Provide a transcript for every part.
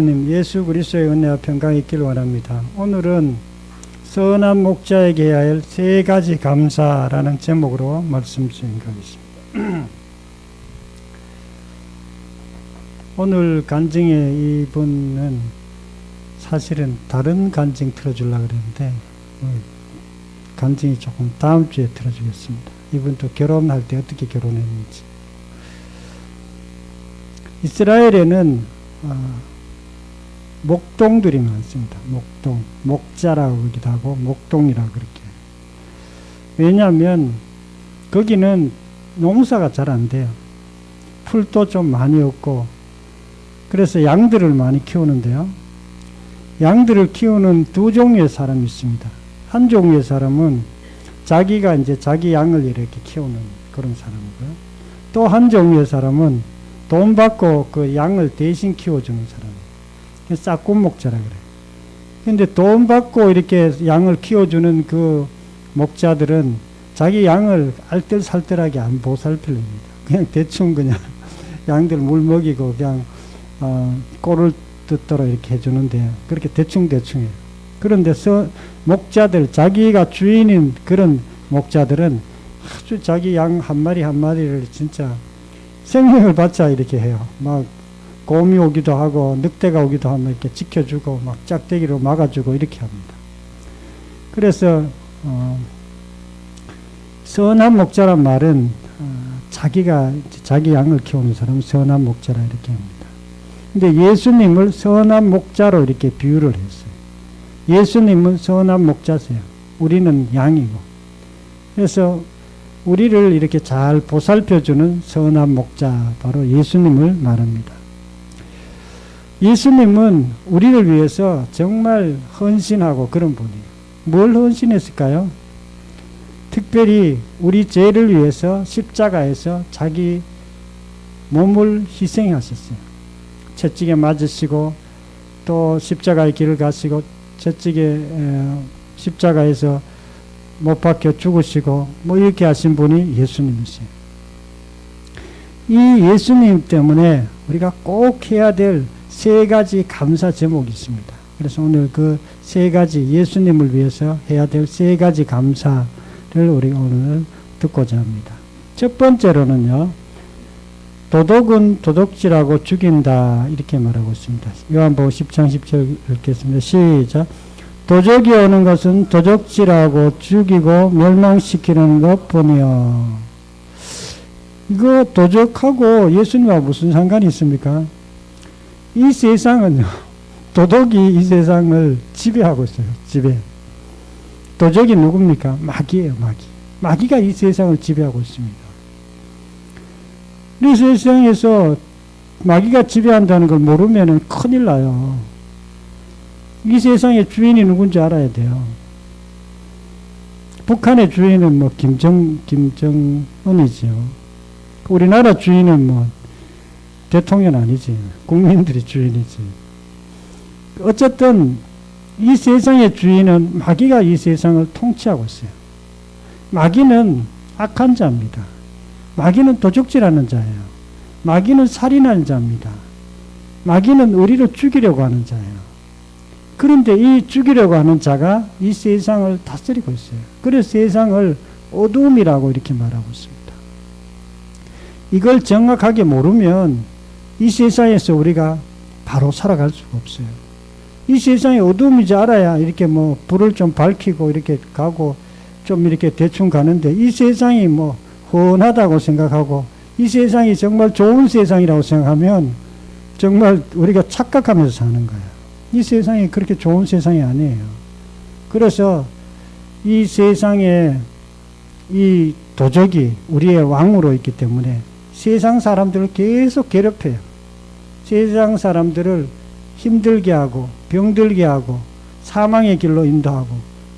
예수 그리스도의 은혜와 평강이 있기를 원합니다. 오늘은 선한 목자에게 해야 할 세 가지 감사라는 제목으로 말씀 주행하겠습니다. 오늘 간증의 이분은 사실은 다른 간증 틀어주려고 그랬는데 간증이 조금 다음 주에 틀어주겠습니다. 이분도 결혼할 때 어떻게 결혼했는지. 이스라엘에는 목동들이 많습니다. 목동, 목자라고 하기도 하고 목동이라고 그렇게. 왜냐하면 거기는 농사가 잘 안 돼요. 풀도 좀 많이 없고, 그래서 양들을 많이 키우는데요. 양들을 키우는 두 종류의 사람이 있습니다. 한 종류의 사람은 자기가 이제 자기 양을 이렇게 키우는 그런 사람이고요. 또 한 종류의 사람은 돈 받고 그 양을 대신 키워주는 사람. 싹군 목자라 그래요. 근데 돈 받고 이렇게 양을 키워주는 그 목자들은 자기 양을 알뜰살뜰하게 안 보살핍니다. 그냥 대충 그냥 양들 물 먹이고 그냥 꼴을 듣도록 이렇게 해주는데 그렇게 대충해요. 그런데 목자들, 자기가 주인인 그런 목자들은 아주 자기 양 한 마리 한 마리를 진짜 생명을 바쳐 이렇게 해요. 막 곰이 오기도 하고 늑대가 오기도 하면 이렇게 지켜주고 막 짝대기로 막아주고 이렇게 합니다. 그래서 선한 목자란 말은 자기가 자기 양을 키우는 사람은 선한 목자라 이렇게 합니다. 근데 예수님을 선한 목자로 이렇게 비유를 했어요. 예수님은 선한 목자세요. 우리는 양이고. 그래서 우리를 이렇게 잘 보살펴주는 선한 목자, 바로 예수님을 말합니다. 예수님은 우리를 위해서 정말 헌신하고 그런 분이에요. 뭘 헌신했을까요? 특별히 우리 죄를 위해서 십자가에서 자기 몸을 희생하셨어요. 채찍에 맞으시고 또 십자가의 길을 가시고 채찍에 십자가에서 못 박혀 죽으시고 뭐 이렇게 하신 분이 예수님이세요. 이 예수님 때문에 우리가 꼭 해야 될 세 가지 감사 제목이 있습니다. 그래서 오늘 그 세 가지 예수님을 위해서 해야 될 세 가지 감사를 우리가 오늘 듣고자 합니다. 첫 번째로는요, 도둑은 도둑질하고 죽인다 이렇게 말하고 있습니다. 요한복음 10장 10절 읽겠습니다. 시작. 도적이 오는 것은 도적질하고 죽이고 멸망시키는 것뿐이요. 이거 도적하고 예수님하고 무슨 상관이 있습니까? 이 세상은요, 도덕이 이 세상을 지배하고 있어요. 지배. 도적이 누굽니까? 마귀예요. 마귀가 이 세상을 지배하고 있습니다. 이 세상에서 마귀가 지배한다는 걸 모르면 큰일 나요. 이 세상의 주인이 누군지 알아야 돼요. 북한의 주인은 뭐 김정은이죠. 우리나라 주인은 뭐 대통령 아니지. 국민들이 주인이지. 어쨌든 이 세상의 주인은 마귀가 이 세상을 통치하고 있어요. 마귀는 악한 자입니다. 마귀는 도적질하는 자예요. 마귀는 살인하는 자입니다. 마귀는 우리를 죽이려고 하는 자예요. 그런데 이 죽이려고 하는 자가 이 세상을 다스리고 있어요. 그래서 세상을 어두움이라고 이렇게 말하고 있습니다. 이걸 정확하게 모르면 이 세상에서 우리가 바로 살아갈 수가 없어요. 이 세상에 어두움이지 알아야 이렇게 뭐 불을 좀 밝히고 이렇게 가고 좀 이렇게 대충 가는데 이 세상이 뭐 훤하다고 생각하고 이 세상이 정말 좋은 세상이라고 생각하면 정말 우리가 착각하면서 사는 거예요. 이 세상이 그렇게 좋은 세상이 아니에요. 그래서 이 세상에 이 도적이 우리의 왕으로 있기 때문에 세상 사람들을 계속 괴롭혀요. 세상 사람들을 힘들게 하고 병들게 하고 사망의 길로 인도하고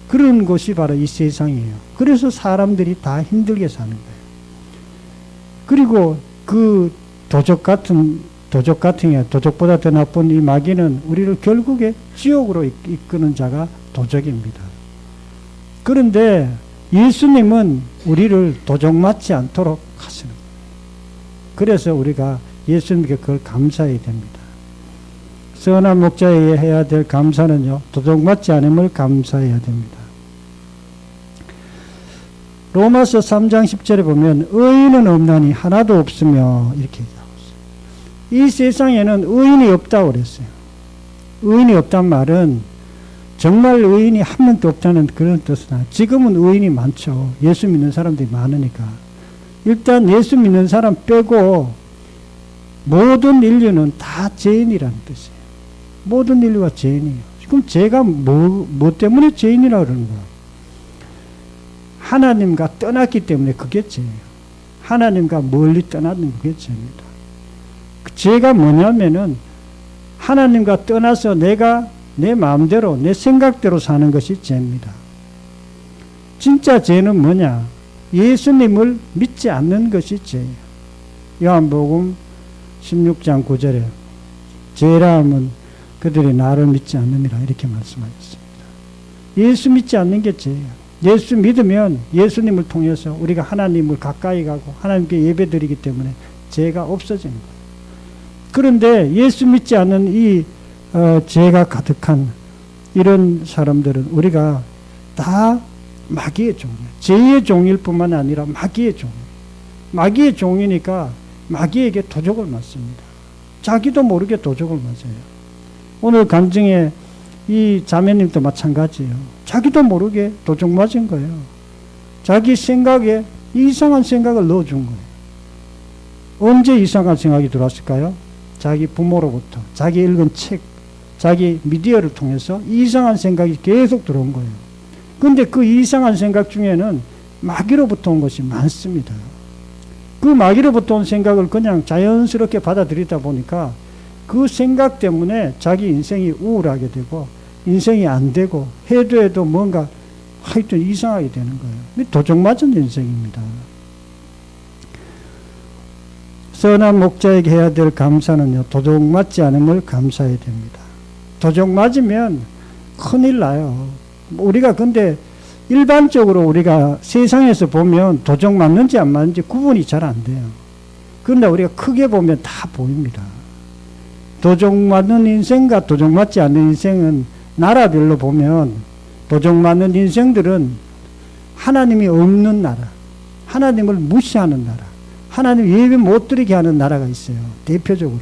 그런 것이 바로 이 세상이에요. 그래서 사람들이 다 힘들게 사는 거예요. 그리고 그 도적보다 더 나쁜 이 마귀는 우리를 결국에 지옥으로 이끄는 자가 도적입니다. 그런데 예수님은 우리를 도적 맞지 않도록 하시는 거예요. 그래서 우리가 예수님께 그걸 감사해야 됩니다. 선한 목자에게 해야 될 감사는요, 도둑맞지 않음을 감사해야 됩니다. 로마서 3장 10절에 보면 의인은 없나니 하나도 없으며 이렇게 얘기하고 있어요. 이 세상에는 의인이 없다고 그랬어요. 의인이 없단 말은 정말 의인이 한 명도 없다는 그런 뜻은 아니에요. 지금은 의인이 많죠. 예수 믿는 사람들이 많으니까. 일단 예수 믿는 사람 빼고 모든 인류는 다 죄인이라는 뜻이에요. 모든 인류가 죄인이에요. 그럼 죄가 뭐 때문에 죄인이라고 그러는 거야? 하나님과 떠났기 때문에 그게 죄예요. 하나님과 멀리 떠나는 그게 죄입니다. 그 죄가 뭐냐면은 하나님과 떠나서 내가 내 마음대로 내 생각대로 사는 것이 죄입니다. 진짜 죄는 뭐냐? 예수님을 믿지 않는 것이 죄예요. 요한복음 16장 9절에 죄라 함은 그들이 나를 믿지 않느니라 이렇게 말씀하셨습니다. 예수 믿지 않는 게 죄예요. 예수 믿으면 예수님을 통해서 우리가 하나님을 가까이 가고 하나님께 예배드리기 때문에 죄가 없어지는 거예요. 그런데 예수 믿지 않는 이 죄가 가득한 이런 사람들은 우리가 다 마귀의 종이에요. 죄의 종일 뿐만 아니라 마귀의 종이에요. 마귀의 종이니까 마귀에게 도적을 맞습니다. 자기도 모르게 도적을 맞아요. 오늘 간증에 이 자매님도 마찬가지예요. 자기도 모르게 도적 맞은 거예요. 자기 생각에 이상한 생각을 넣어준 거예요. 언제 이상한 생각이 들어왔을까요? 자기 부모로부터, 자기 읽은 책, 자기 미디어를 통해서 이상한 생각이 계속 들어온 거예요. 그런데 그 이상한 생각 중에는 마귀로부터 온 것이 많습니다. 그 마귀로부터 온 생각을 그냥 자연스럽게 받아들이다 보니까 그 생각 때문에 자기 인생이 우울하게 되고 인생이 안 되고 해도 뭔가 하여튼 이상하게 되는 거예요. 도적 맞은 인생입니다. 선한 목자에게 해야 될 감사는요, 도적 맞지 않음을 감사해야 됩니다. 도적 맞으면 큰일 나요. 우리가 근데 일반적으로 우리가 세상에서 보면 도적 맞는지 안 맞는지 구분이 잘 안 돼요. 그런데 우리가 크게 보면 다 보입니다. 도적 맞는 인생과 도적 맞지 않는 인생은 나라별로 보면 도적 맞는 인생들은 하나님이 없는 나라, 하나님을 무시하는 나라, 하나님 예배 못 드리게 하는 나라가 있어요. 대표적으로.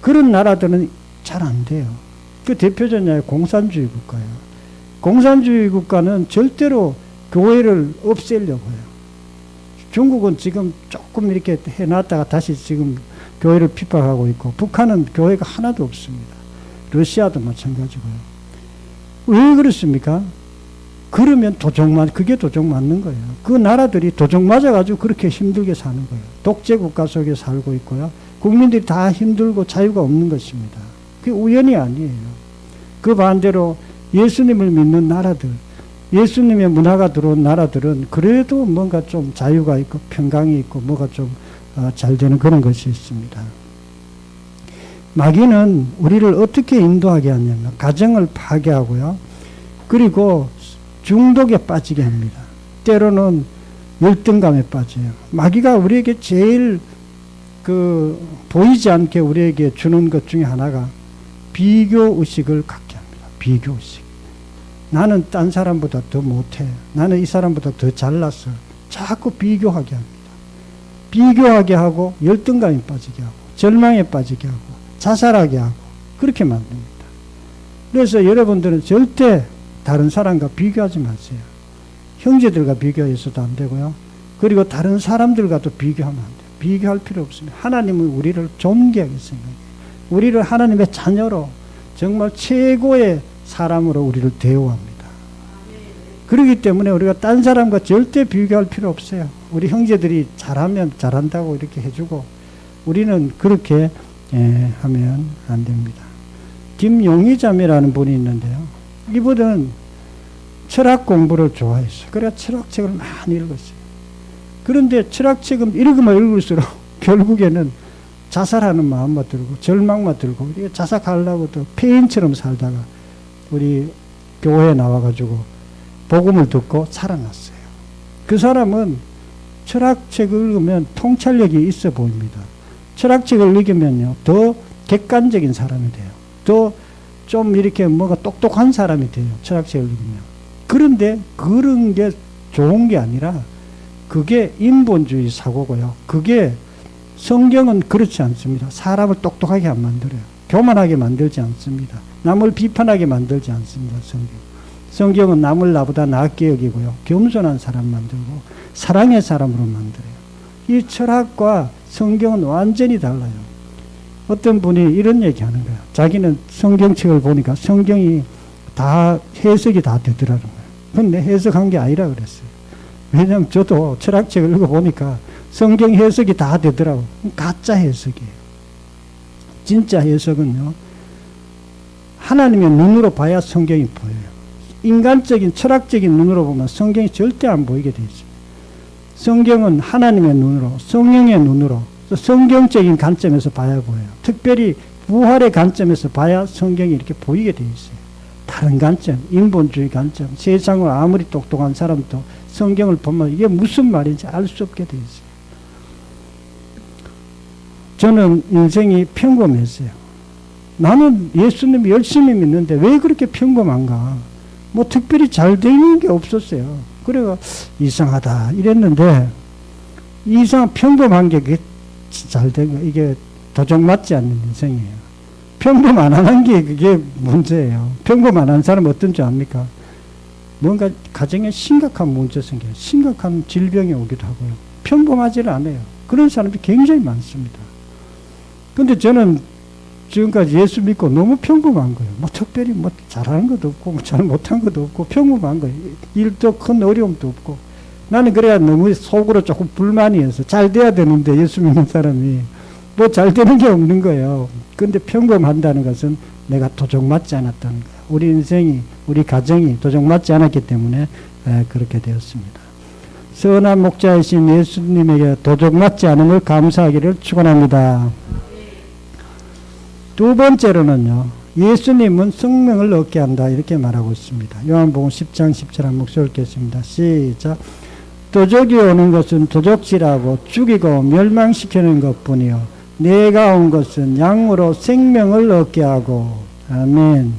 그런 나라들은 잘 안 돼요. 그 대표적인 공산주의 국가예요. 공산주의 국가는 절대로 교회를 없애려고 해요. 중국은 지금 조금 이렇게 해놨다가 다시 지금 교회를 핍박하고 있고, 북한은 교회가 하나도 없습니다. 러시아도 마찬가지고요. 왜 그렇습니까? 그러면 그게 도적 맞는 거예요. 그 나라들이 도적 맞아가지고 그렇게 힘들게 사는 거예요. 독재 국가 속에 살고 있고요. 국민들이 다 힘들고 자유가 없는 것입니다. 그게 우연이 아니에요. 그 반대로 예수님을 믿는 나라들, 예수님의 문화가 들어온 나라들은 그래도 뭔가 좀 자유가 있고 평강이 있고 뭐가 좀 잘 되는 그런 것이 있습니다. 마귀는 우리를 어떻게 인도하게 하냐면 가정을 파괴하고요. 그리고 중독에 빠지게 합니다. 때로는 열등감에 빠져요. 마귀가 우리에게 제일 보이지 않게 우리에게 주는 것 중에 하나가 비교의식을 갖게 합니다. 비교의식. 나는 딴 사람보다 더 못해. 나는 이 사람보다 더 잘났어. 자꾸 비교하게 합니다. 비교하게 하고 열등감에 빠지게 하고 절망에 빠지게 하고 자살하게 하고 그렇게 만듭니다. 그래서 여러분들은 절대 다른 사람과 비교하지 마세요. 형제들과 비교해서도 안 되고요. 그리고 다른 사람들과도 비교하면 안 돼요. 비교할 필요 없습니다. 하나님은 우리를 존귀하게 생각해요. 우리를 하나님의 자녀로 정말 최고의 사람으로 우리를 대우합니다. 그렇기 때문에 우리가 딴 사람과 절대 비교할 필요 없어요. 우리 형제들이 잘하면 잘한다고 이렇게 해주고 우리는 그렇게 하면 안 됩니다. 김용희 자매라는 분이 있는데요. 이분은 철학 공부를 좋아했어요. 그래서 철학책을 많이 읽었어요. 그런데 철학책은 읽으면 읽을수록 결국에는 자살하는 마음만 들고 절망만 들고 자살하려고 또 폐인처럼 살다가 우리 교회에 나와가지고 복음을 듣고 살아났어요. 그 사람은 철학책을 읽으면 통찰력이 있어 보입니다. 철학책을 읽으면요 더 객관적인 사람이 돼요. 더 좀 이렇게 뭐가 똑똑한 사람이 돼요. 철학책을 읽으면. 그런데 그런 게 좋은 게 아니라 그게 인본주의 사고고요. 그게 성경은 그렇지 않습니다. 사람을 똑똑하게 안 만들어요. 교만하게 만들지 않습니다. 남을 비판하게 만들지 않습니다. 성경은 남을 나보다 낫게 여기고요. 겸손한 사람 만들고 사랑의 사람으로 만들어요. 이 철학과 성경은 완전히 달라요. 어떤 분이 이런 얘기 하는 거예요. 자기는 성경책을 보니까 성경이 다 해석이 다 되더라는 거예요. 그건 내 해석한 게 아니라 그랬어요. 왜냐하면 저도 철학책을 읽어보니까 성경 해석이 다 되더라고요. 가짜 해석이에요. 진짜 해석은요, 하나님의 눈으로 봐야 성경이 보여요. 인간적인 철학적인 눈으로 보면 성경이 절대 안 보이게 되어 있습니다. 성경은 하나님의 눈으로, 성령의 눈으로, 성경적인 관점에서 봐야 보여요. 특별히 부활의 관점에서 봐야 성경이 이렇게 보이게 되어 있어요. 다른 관점, 인본주의 관점, 세상을 아무리 똑똑한 사람도 성경을 보면 이게 무슨 말인지 알 수 없게 되어 있어요. 저는 인생이 평범했어요. 나는 예수님 열심히 믿는데 왜 그렇게 평범한가? 뭐 특별히 잘 되는 게 없었어요. 그래가 이상하다 이랬는데 이상 평범한 게 잘 된 거, 이게 도적 맞지 않는 인생이에요. 평범 안 하는 게 그게 문제예요. 평범 안 하는 사람은 어떤 줄 압니까? 뭔가 가정에 심각한 문제 생겨요. 심각한 질병이 오기도 하고요. 평범하지를 않아요. 그런 사람들이 굉장히 많습니다. 근데 저는 지금까지 예수 믿고 너무 평범한 거예요. 뭐 특별히 뭐 잘하는 것도 없고, 뭐 잘 못한 것도 없고, 평범한 거예요. 일도 큰 어려움도 없고. 나는 그래야 너무 속으로 조금 불만이 해서 잘 돼야 되는데 예수 믿는 사람이 뭐 잘 되는 게 없는 거예요. 근데 평범한다는 것은 내가 도적 맞지 않았다는 거예요. 우리 인생이, 우리 가정이 도적 맞지 않았기 때문에 그렇게 되었습니다. 선한 목자이신 예수님에게 도적 맞지 않음을 감사하기를 축원합니다. 두 번째로는요, 예수님은 생명을 얻게 한다 이렇게 말하고 있습니다. 요한복음 10장 10절 한 목소리 읽겠습니다. 시작. 도적이 오는 것은 도적질하고 죽이고 멸망시키는 것뿐이요 내가 온 것은 양으로 생명을 얻게 하고. 아멘.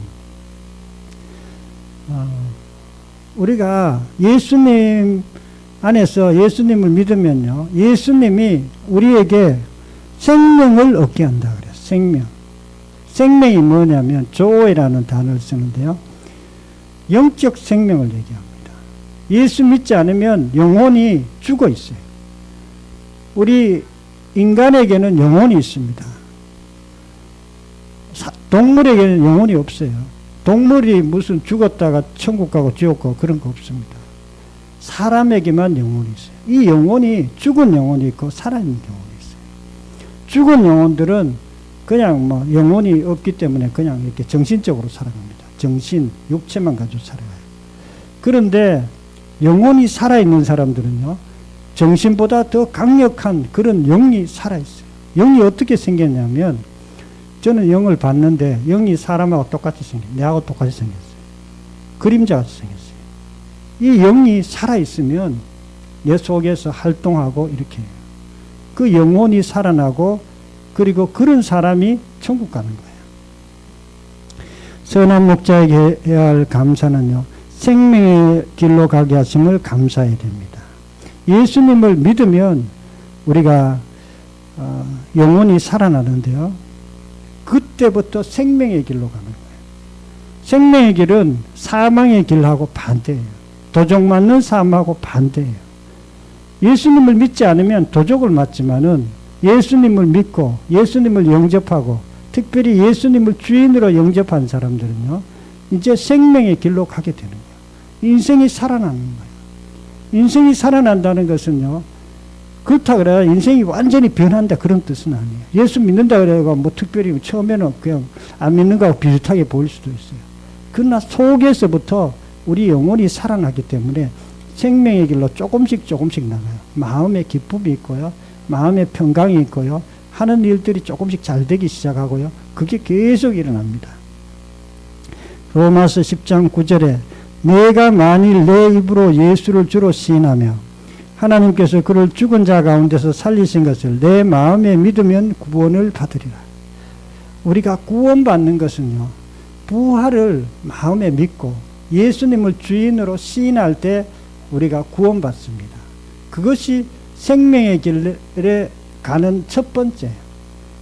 우리가 예수님 안에서 예수님을 믿으면요, 예수님이 우리에게 생명을 얻게 한다 그래요. 생명. 생명이 뭐냐면 조이라는 단어를 쓰는데요, 영적 생명을 얘기합니다. 예수 믿지 않으면 영혼이 죽어 있어요. 우리 인간에게는 영혼이 있습니다. 동물에게는 영혼이 없어요. 동물이 무슨 죽었다가 천국 가고 지옥 가고 그런 거 없습니다. 사람에게만 영혼이 있어요. 이 영혼이 죽은 영혼이 있고 살아있는 영혼이 있어요. 죽은 영혼들은 그냥 뭐 영혼이 없기 때문에 그냥 이렇게 정신적으로 살아갑니다. 정신, 육체만 가지고 살아가요. 그런데 영혼이 살아있는 사람들은요, 정신보다 더 강력한 그런 영이 살아있어요. 영이 어떻게 생겼냐면, 저는 영을 봤는데 영이 사람하고 똑같이 생겼어요. 내하고 똑같이 생겼어요. 그림자같이 생겼어요. 이 영이 살아있으면 내 속에서 활동하고 이렇게 해요. 그 영혼이 살아나고, 그리고 그런 사람이 천국 가는 거예요. 선한 목자에게 해야 할 감사는요, 생명의 길로 가게 하심을 감사해야 됩니다. 예수님을 믿으면 우리가 영혼이 살아나는데요, 그때부터 생명의 길로 가는 거예요. 생명의 길은 사망의 길하고 반대예요. 도적 맞는 삶하고 반대예요. 예수님을 믿지 않으면 도적을 맞지만은 예수님을 믿고 예수님을 영접하고 특별히 예수님을 주인으로 영접한 사람들은요, 이제 생명의 길로 가게 되는 거예요. 인생이 살아나는 거예요. 인생이 살아난다는 것은요, 그렇다 그래야 인생이 완전히 변한다 그런 뜻은 아니에요. 예수 믿는다 그래가 뭐 특별히 처음에는 그냥 안 믿는 거하고 비슷하게 보일 수도 있어요. 그러나 속에서부터 우리 영혼이 살아나기 때문에 생명의 길로 조금씩 나가요. 마음의 기쁨이 있고요, 마음의 평강이 있고요, 하는 일들이 조금씩 잘 되기 시작하고요, 그게 계속 일어납니다. 로마서 10장 9절에 내가 만일 내 입으로 예수를 주로 시인하며 하나님께서 그를 죽은 자 가운데서 살리신 것을 내 마음에 믿으면 구원을 받으리라. 우리가 구원받는 것은요, 부활을 마음에 믿고 예수님을 주인으로 시인할 때 우리가 구원받습니다. 그것이 생명의 길에 가는 첫 번째.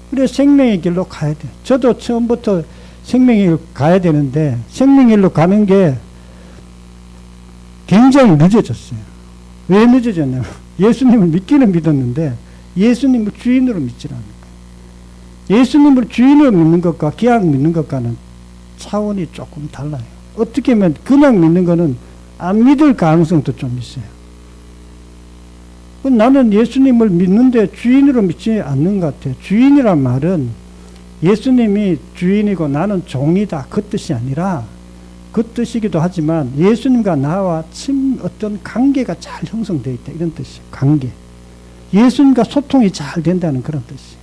그래서 생명의 길로 가야 돼요. 저도 처음부터 생명의 길로 가야 되는데 생명의 길로 가는 게 굉장히 늦어졌어요. 왜 늦어졌냐면 예수님을 믿기는 믿었는데 예수님을 주인으로 믿지 않는 거예요. 예수님을 주인으로 믿는 것과 그냥 믿는 것과는 차원이 조금 달라요. 어떻게 하면 그냥 믿는 거는 안 믿을 가능성도 좀 있어요. 나는 예수님을 믿는데 주인으로 믿지 않는 것 같아요. 주인이란 말은 예수님이 주인이고 나는 종이다, 그 뜻이 아니라, 그 뜻이기도 하지만 예수님과 나와 어떤 관계가 잘 형성되어 있다, 이런 뜻이에요. 관계. 예수님과 소통이 잘 된다는 그런 뜻이에요.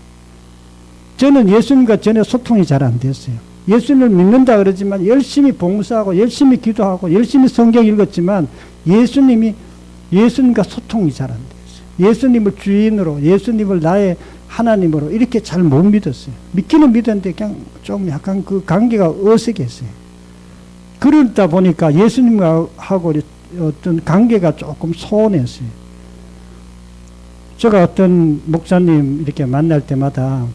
저는 예수님과 전에 소통이 잘 안 됐어요. 예수님을 믿는다 그러지만 열심히 봉사하고 열심히 기도하고 열심히 성경 읽었지만 예수님과 소통이 잘 안 됐어요. 예수님을 주인으로, 예수님을 나의 하나님으로 이렇게 잘 못 믿었어요. 믿기는 믿었는데 그냥 좀 약간 그 관계가 어색했어요. 그러다 보니까 예수님하고 어떤 관계가 조금 소원했어요. 제가 어떤 목사님 이렇게 만날 때마다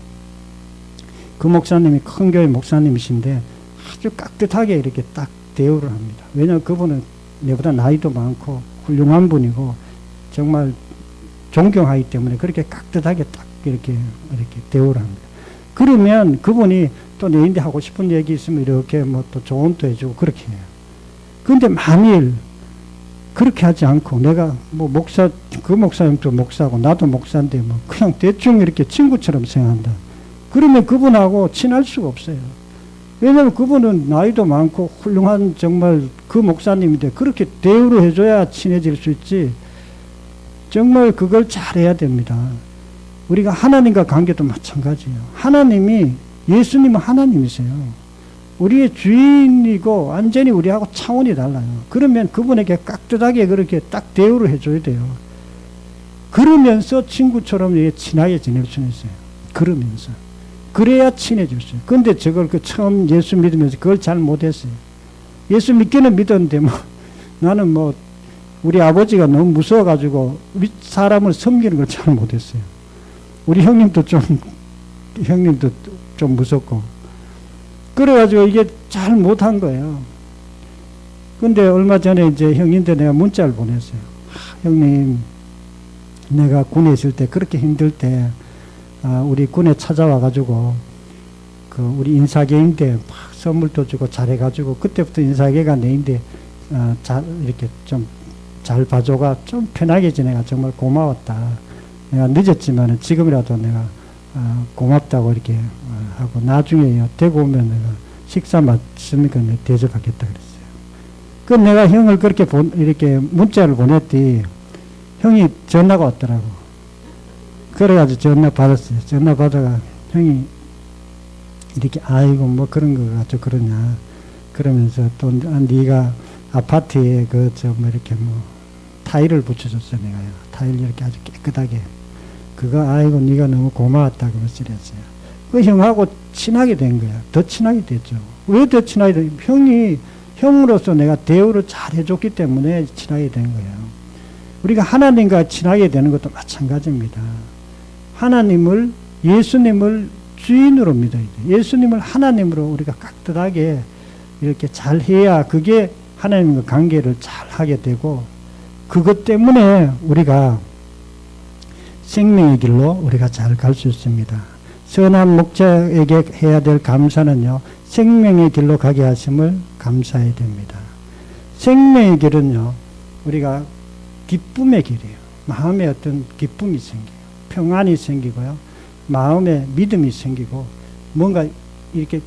그 목사님이 큰 교회 목사님이신데 아주 깍듯하게 이렇게 딱 대우를 합니다. 왜냐하면 그분은 내보다 나이도 많고 훌륭한 분이고 정말 존경하기 때문에 그렇게 깍듯하게 딱 이렇게 대우를 합니다. 그러면 그분이 또 내인데 하고 싶은 얘기 있으면 이렇게 뭐 또 조언도 해주고 그렇게 해요. 근데 만일 그렇게 하지 않고 내가 뭐 그 목사님도 목사고 나도 목사인데 뭐 그냥 대충 이렇게 친구처럼 생각한다. 그러면 그분하고 친할 수가 없어요. 왜냐하면 그분은 나이도 많고 훌륭한 정말 그 목사님인데 그렇게 대우를 해줘야 친해질 수 있지. 정말 그걸 잘해야 됩니다. 우리가 하나님과 관계도 마찬가지예요. 예수님은 하나님이세요. 우리의 주인이고 완전히 우리하고 차원이 달라요. 그러면 그분에게 깍듯하게 그렇게 딱 대우를 해줘야 돼요. 그러면서 친구처럼 친하게 지낼 수 있어요. 그러면서. 그래야 친해질 수 있어요. 근데 저걸 처음 예수 믿으면서 그걸 잘 못했어요. 예수 믿기는 믿었는데 나는 우리 아버지가 너무 무서워가지고 사람을 섬기는 걸 잘 못했어요. 우리 형님도 좀 무섭고. 그래가지고 이게 잘 못한 거예요. 근데 얼마 전에 이제 형님한테 내가 문자를 보냈어요. 형님, 내가 군에 있을 때 그렇게 힘들 때, 우리 군에 찾아와가지고, 우리 인사계인데 막 선물도 주고 잘해가지고, 그때부터 인사계가 내인데, 이렇게 좀 잘 봐줘가 좀 편하게 지내가 정말 고마웠다. 내가 늦었지만 지금이라도 내가 고맙다고 이렇게 하고 나중에 대구 오면 내가 식사 맞습니까? 대접하겠다 그랬어요. 그 내가 형을 그렇게 이렇게 문자를 보냈더니 형이 전화가 왔더라고. 그래가지고 전화 받았어요. 전화 받아가 형이 이렇게 아이고 뭐 그런 거 가지고 그러냐 그러면서 또 네가 아파트에 이렇게 타일을 붙여줬어요. 내가요. 타일 이렇게 아주 깨끗하게. 그거 아이고 네가 너무 고마웠다 그러면서 이랬어요. 그 형하고 친하게 된 거야. 더 친하게 됐죠. 왜 더 친하게 된 거야? 형으로서 내가 대우를 잘 해줬기 때문에 친하게 된 거예요. 우리가 하나님과 친하게 되는 것도 마찬가지입니다. 예수님을 주인으로 믿어야 돼요. 예수님을 하나님으로 우리가 깍듯하게 이렇게 잘 해야 그게 하나님과 관계를 잘 하게 되고 그것 때문에 우리가 생명의 길로 우리가 잘 갈 수 있습니다. 선한 목자에게 해야 될 감사는요, 생명의 길로 가게 하심을 감사해야 됩니다. 생명의 길은요, 우리가 기쁨의 길이에요. 마음에 어떤 기쁨이 생겨요. 평안이 생기고요. 마음에 믿음이 생기고 뭔가 이렇게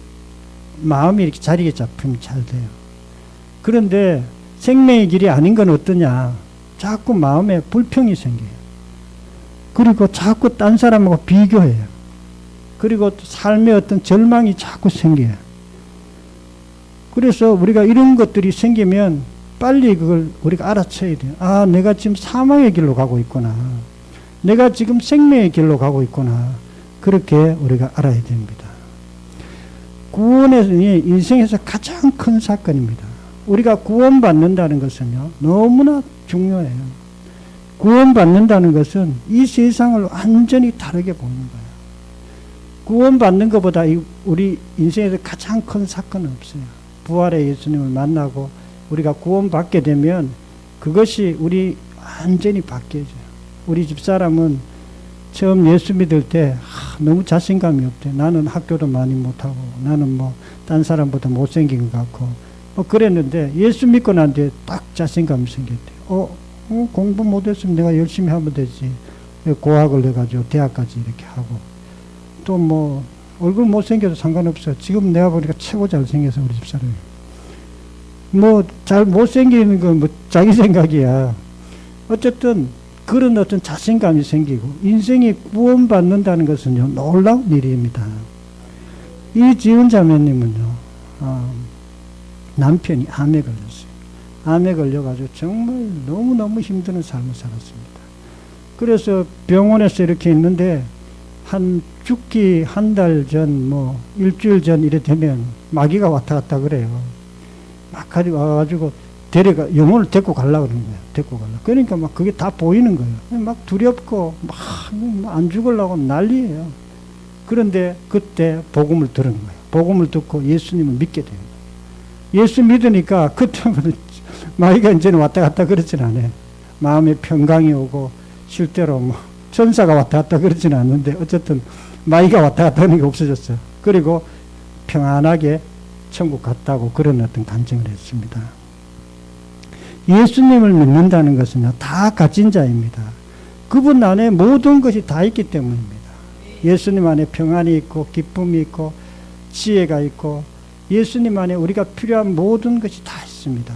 마음이 이렇게 자리에 잡히면 잘 돼요. 그런데 생명의 길이 아닌 건 어떠냐? 자꾸 마음에 불평이 생겨요. 그리고 자꾸 딴 사람하고 비교해요. 그리고 삶의 어떤 절망이 자꾸 생겨요. 그래서 우리가 이런 것들이 생기면 빨리 그걸 우리가 알아채야 돼요. 아, 내가 지금 사망의 길로 가고 있구나. 내가 지금 생명의 길로 가고 있구나. 그렇게 우리가 알아야 됩니다. 구원이 인생에서 가장 큰 사건입니다. 우리가 구원받는다는 것은요, 너무나 중요해요. 구원받는다는 것은 이 세상을 완전히 다르게 보는 거예요. 구원받는 것보다 우리 인생에서 가장 큰 사건은 없어요. 부활의 예수님을 만나고 우리가 구원받게 되면 그것이 우리 완전히 바뀌어져요. 우리 집사람은 처음 예수 믿을 때 너무 자신감이 없대. 나는 학교도 많이 못하고 나는 뭐 딴 사람보다 못생긴 것 같고 뭐 그랬는데 예수 믿고 난 뒤에 딱 자신감이 생겼대. 공부 못했으면 내가 열심히 하면 되지. 고학을 해가지고 대학까지 이렇게 하고 또 뭐 얼굴 못생겨도 상관없어. 지금 내가 보니까 최고 잘생겨서 우리 집사람이. 뭐 잘 못생기는 건 뭐 자기 생각이야. 어쨌든 그런 어떤 자신감이 생기고 인생이 구원받는다는 것은요 놀라운 일입니다. 이 지은 자매님은요 남편이 암에 걸렸어요. 암에 걸려가지고 정말 너무너무 힘든 삶을 살았습니다. 그래서 병원에서 이렇게 있는데 죽기 한 달 전, 뭐 일주일 전 이래 되면 마귀가 왔다 갔다 그래요. 막 가지고 와가지고 영혼을 데리고 가려고 그러는 거예요. 데리고 가려고. 그러니까 막 그게 다 보이는 거예요. 막 두렵고 막 안 죽으려고 난리예요. 그런데 그때 복음을 들은 거예요. 복음을 듣고 예수님을 믿게 돼요. 예수 믿으니까 그때는 마귀가 이제는 왔다 갔다 그러진 않아요. 마음에 평강이 오고 실제로 뭐 천사가 왔다 갔다 그러진 않는데 어쨌든 마귀가 왔다 갔다 하는 게 없어졌어요. 그리고 평안하게 천국 갔다고 그런 어떤 간증을 했습니다. 예수님을 믿는다는 것은요 다 가진 자입니다. 그분 안에 모든 것이 다 있기 때문입니다. 예수님 안에 평안이 있고 기쁨이 있고 지혜가 있고 예수님 안에 우리가 필요한 모든 것이 다 있습니다.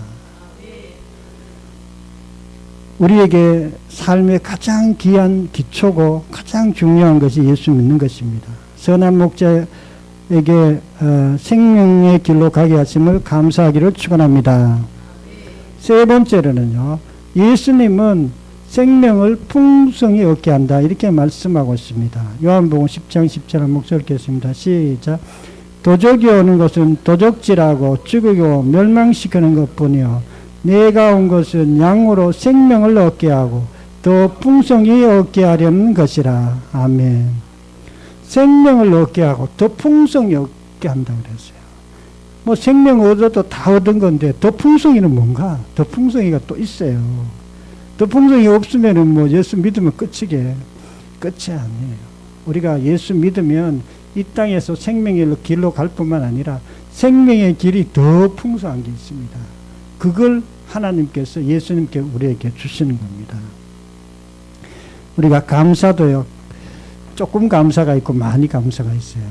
우리에게 삶의 가장 귀한 기초고 가장 중요한 것이 예수 믿는 것입니다. 선한 목자에게 생명의 길로 가게 하심을 감사하기를 축원합니다. 세 번째로는요, 예수님은 생명을 풍성히 얻게 한다 이렇게 말씀하고 있습니다. 요한복음 10장 10절을 목소리 읽겠습니다. 시작. 도적이 오는 것은 도적질하고 죽이고 멸망시키는 것뿐이요 내가 온 것은 양으로 생명을 얻게 하고 더 풍성히 얻게 하려는 것이라. 아멘. 생명을 얻게 하고 더 풍성히 얻게 한다고 그랬어요. 뭐 생명 얻어도 다 얻은 건데 더 풍성이는 뭔가? 더 풍성이가 또 있어요. 더 풍성이 없으면은 뭐 예수 믿으면 끝이 아니에요. 우리가 예수 믿으면 이 땅에서 생명의 길로 갈 뿐만 아니라 생명의 길이 더 풍성한 게 있습니다. 그걸 하나님께서 예수님께 우리에게 주시는 겁니다. 우리가 감사도요, 조금 감사가 있고 많이 감사가 있어요.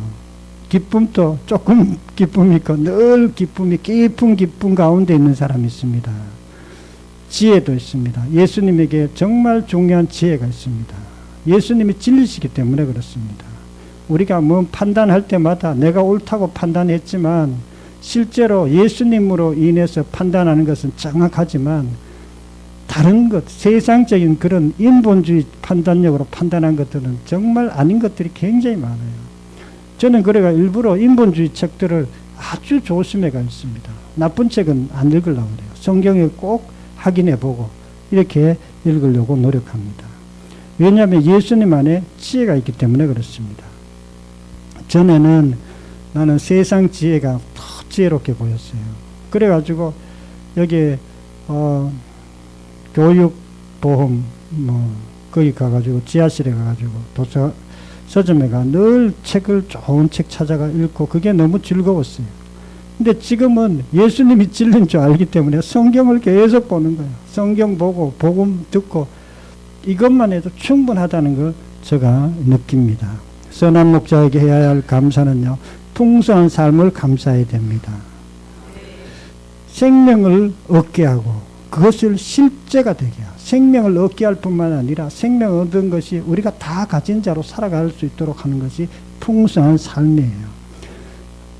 기쁨도 조금 기쁨이 있고 늘 기쁨이 깊은 기쁨 가운데 있는 사람이 있습니다. 지혜도 있습니다. 예수님에게 정말 중요한 지혜가 있습니다. 예수님이 진리시기 때문에 그렇습니다. 우리가 뭐 판단할 때마다 내가 옳다고 판단했지만 실제로 예수님으로 인해서 판단하는 것은 정확하지만 다른 것, 세상적인 그런 인본주의 판단력으로 판단한 것들은 정말 아닌 것들이 굉장히 많아요. 저는 그래가 일부러 인본주의 책들을 아주 조심해가 있습니다. 나쁜 책은 안 읽으려고 그래요. 성경에 꼭 확인해보고 이렇게 읽으려고 노력합니다. 왜냐하면 예수님 안에 지혜가 있기 때문에 그렇습니다. 전에는 나는 세상 지혜가 더 지혜롭게 보였어요. 그래가지고 여기 교육보험 거기 가가지고 지하실에 가가지고 서점에 가 늘 좋은 책 찾아가 읽고 그게 너무 즐거웠어요. 근데 지금은 예수님이 진리인 줄 알기 때문에 성경을 계속 보는 거예요. 성경 보고 복음 듣고 이것만 해도 충분하다는 걸 제가 느낍니다. 선한 목자에게 해야 할 감사는요, 풍성한 삶을 감사해야 됩니다. 생명을 얻게 하고 그것을 실제가 되게 하고 생명을 얻게 할 뿐만 아니라 생명 얻은 것이 우리가 다 가진 자로 살아갈 수 있도록 하는 것이 풍성한 삶이에요.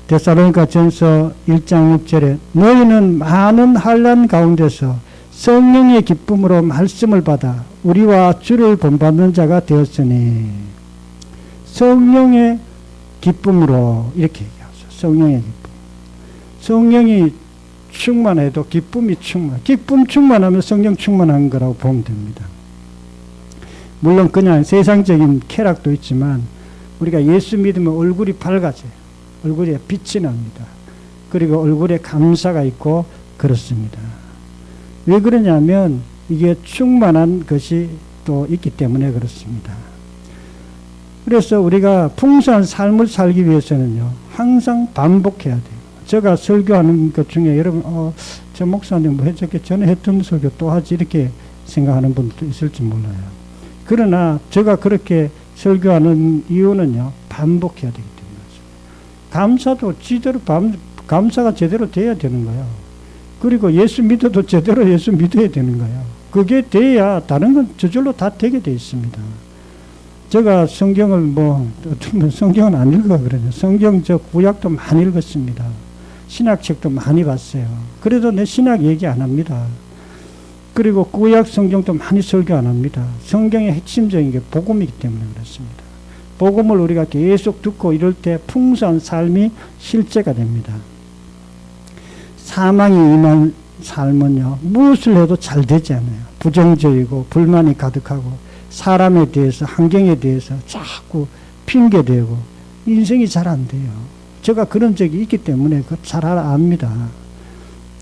데살로니가 전서 1장 6절에 너희는 많은 환난 가운데서 성령의 기쁨으로 말씀을 받아 우리와 주를 본받는 자가 되었으니 성령의 기쁨으로 이렇게 얘기하죠. 성령의 기쁨. 성령이 충만해도 기쁨이 기쁨 충만하면 성령 충만한 거라고 보면 됩니다. 물론 그냥 세상적인 쾌락도 있지만 우리가 예수 믿으면 얼굴이 밝아져요. 얼굴에 빛이 납니다. 그리고 얼굴에 감사가 있고 그렇습니다. 왜 그러냐면 이게 충만한 것이 또 있기 때문에 그렇습니다. 그래서 우리가 풍성한 삶을 살기 위해서는요, 항상 반복해야 돼요. 제가 설교하는 것 중에 여러분, 저 목사님 뭐 저렇게 전에 했던 설교 또 하지 이렇게 생각하는 분도 있을지 몰라요. 그러나 제가 그렇게 설교하는 이유는요, 반복해야 되기 때문이죠. 감사도 감사가 제대로 돼야 되는 거예요. 그리고 예수 믿어도 제대로 예수 믿어야 되는 거예요. 그게 돼야 다른 건 저절로 다 되게 돼 있습니다. 제가 성경을 어쩌면 성경은 안 읽어 그러냐. 성경 저 구약도 많이 읽었습니다. 신학책도 많이 봤어요. 그래도 내 신학 얘기 안 합니다. 그리고 구약 성경도 많이 설교 안 합니다. 성경의 핵심적인 게 복음이기 때문에 그렇습니다. 복음을 우리가 계속 듣고 이럴 때 풍성한 삶이 실제가 됩니다. 사망이 임한 삶은요, 무엇을 해도 잘 되지 않아요. 부정적이고 불만이 가득하고 사람에 대해서, 환경에 대해서 자꾸 핑계대고 인생이 잘 안 돼요. 제가 그런 적이 있기 때문에 잘 압니다.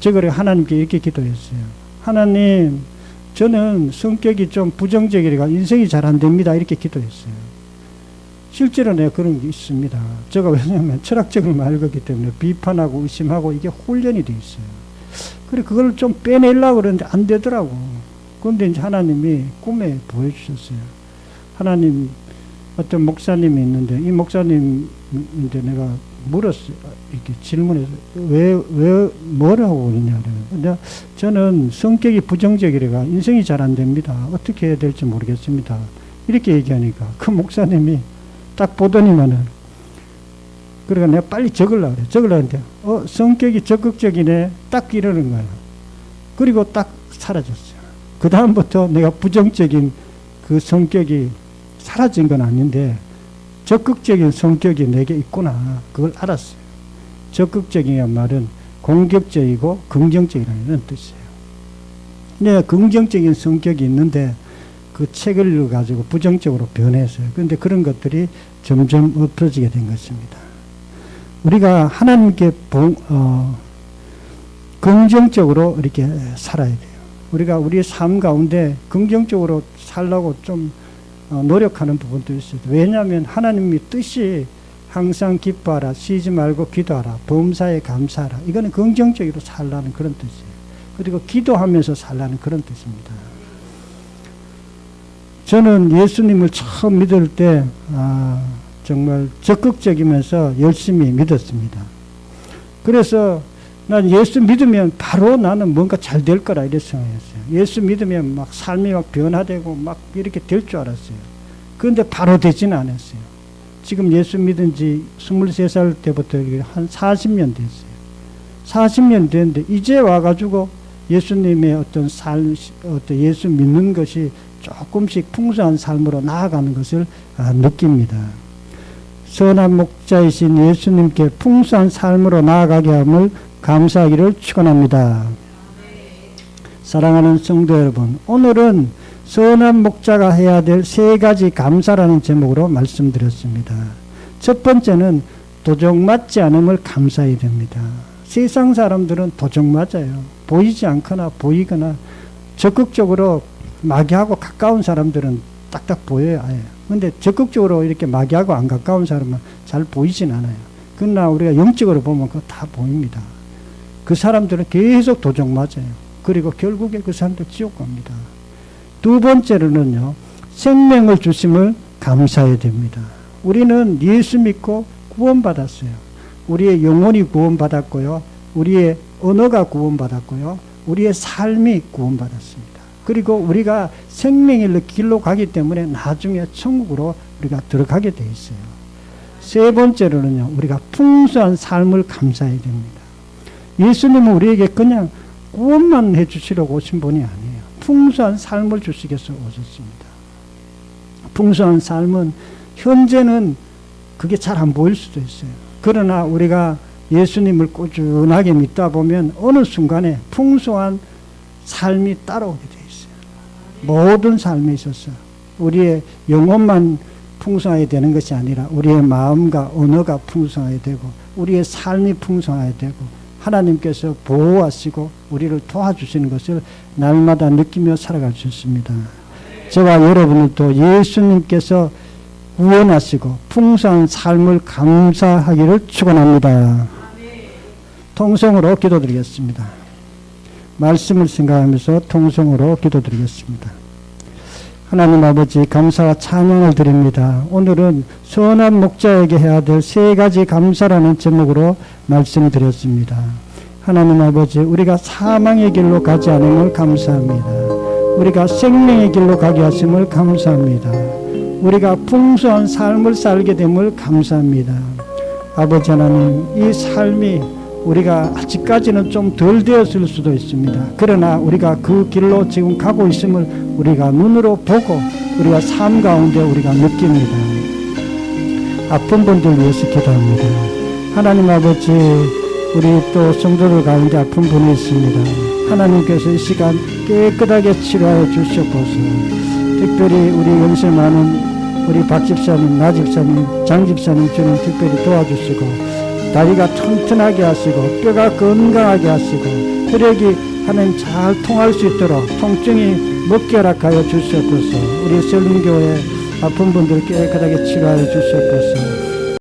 제가 하나님께 이렇게 기도했어요. 하나님, 저는 성격이 좀 부정적이라 인생이 잘 안 됩니다. 이렇게 기도했어요. 실제로 내가 그런 게 있습니다. 제가 왜냐하면 철학적으로 읽었기 때문에 비판하고 의심하고 이게 훈련이 돼 있어요. 그래, 그걸 좀 빼내려고 그러는데 안 되더라고. 그런데 이제 하나님이 꿈에 보여주셨어요. 하나님, 어떤 목사님이 있는데, 이 목사님인데 내가 물었어요. 이렇게 질문해서, 뭐라고 그러냐. 근데 저는 성격이 부정적이라 인생이 잘 안 됩니다. 어떻게 해야 될지 모르겠습니다. 이렇게 얘기하니까 그 목사님이 딱 보더니만은, 그러니까 내가 빨리 적으려고 그래. 적으려고 했는데, 성격이 적극적이네. 딱 이러는 거예요. 그리고 딱 사라졌어요. 그 다음부터 내가 부정적인 그 성격이 사라진 건 아닌데, 적극적인 성격이 내게 있구나. 그걸 알았어요. 적극적인 말은 공격적이고 긍정적이라는 뜻이에요. 내가 긍정적인 성격이 있는데, 그 책을 읽어가지고 부정적으로 변했어요. 그런데 그런 것들이 점점 없어지게 된 것입니다. 우리가 하나님께 긍정적으로 이렇게 살아야 돼요. 우리가 우리의 삶 가운데 긍정적으로 살려고 좀 노력하는 부분도 있어요. 왜냐하면 하나님의 뜻이 항상 기뻐하라, 쉬지 말고 기도하라, 범사에 감사하라. 이거는 긍정적으로 살라는 그런 뜻이에요. 그리고 기도하면서 살라는 그런 뜻입니다. 저는 예수님을 처음 믿을 때 정말 적극적이면서 열심히 믿었습니다. 그래서 난 예수 믿으면 바로 나는 뭔가 잘 될 거라 이렇게 생각했어요. 예수 믿으면 막 삶이 막 변화되고 막 이렇게 될 줄 알았어요. 그런데 바로 되지는 않았어요. 지금 예수 믿은 지 23살 때부터 한 40년 됐어요. 40년 됐는데 이제 와가지고 예수님의 어떤 예수 믿는 것이 조금씩 풍성한 삶으로 나아가는 것을 느낍니다. 선한 목자이신 예수님께 풍성한 삶으로 나아가게 함을 감사하기를 축원합니다. 사랑하는 성도 여러분, 오늘은 선한 목자가 해야 될 3가지 감사라는 제목으로 말씀드렸습니다. 첫 번째는 도적 맞지 않음을 감사해야 됩니다. 세상 사람들은 도적 맞아요. 보이지 않거나 보이거나 적극적으로 마귀하고 가까운 사람들은 딱딱 보여요. 그런데 적극적으로 이렇게 마귀하고 안 가까운 사람은 잘 보이진 않아요. 그러나 우리가 영적으로 보면 그거 다 보입니다. 그 사람들은 계속 도적 맞아요. 그리고 결국에 그 사람들 지옥 갑니다. 두 번째로는요, 생명을 주심을 감사해야 됩니다. 우리는 예수 믿고 구원받았어요. 우리의 영혼이 구원받았고요. 우리의 언어가 구원받았고요. 우리의 삶이 구원받았습니다. 그리고 우리가 생명의 길로 가기 때문에 나중에 천국으로 우리가 들어가게 돼 있어요. 세 번째로는요, 우리가 풍성한 삶을 감사해야 됩니다. 예수님은 우리에게 그냥 구원만 해주시려고 오신 분이 아니에요. 풍성한 삶을 주시기 위해서 오셨습니다. 풍성한 삶은 현재는 그게 잘 안 보일 수도 있어요. 그러나 우리가 예수님을 꾸준하게 믿다 보면 어느 순간에 풍성한 삶이 따라오게 돼 있어요. 모든 삶에 있어서 우리의 영혼만 풍성하게 되는 것이 아니라 우리의 마음과 언어가 풍성하게 되고 우리의 삶이 풍성하게 되고 하나님께서 보호하시고 우리를 도와주시는 것을 날마다 느끼며 살아갈 수 있습니다. 저와 여러분들도 예수님께서 구원하시고 풍성한 삶을 감사하기를 축원합니다. 통성으로 기도드리겠습니다. 말씀을 생각하면서 통성으로 기도드리겠습니다. 하나님 아버지, 감사와 찬양을 드립니다. 오늘은 선한 목자에게 해야 될 3가지 감사라는 제목으로 말씀드렸습니다. 하나님 아버지, 우리가 사망의 길로 가지 않음을 감사합니다. 우리가 생명의 길로 가게 하심을 감사합니다. 우리가 풍성한 삶을 살게 됨을 감사합니다. 아버지 하나님, 이 삶이 우리가 아직까지는 좀 덜 되었을 수도 있습니다. 그러나 우리가 그 길로 지금 가고 있음을 우리가 눈으로 보고 우리가 삶 가운데 우리가 느낍니다. 아픈 분들 위해서 기도합니다. 하나님 아버지, 우리 또 성도들 가운데 아픈 분이 있습니다. 하나님께서 이 시간 깨끗하게 치료하여 주시옵소서. 특별히 우리 연세 많은 우리 박 집사님, 나 집사님, 장 집사님 주님 특별히 도와주시고 다리가 튼튼하게 하시고 뼈가 건강하게 하시고 혈액이 하나님 잘 통할 수 있도록 통증이 먹게 허락하여 주시옵소서. 우리 설림교회 아픈 분들 깨끗하게 치료하여 주시옵소서.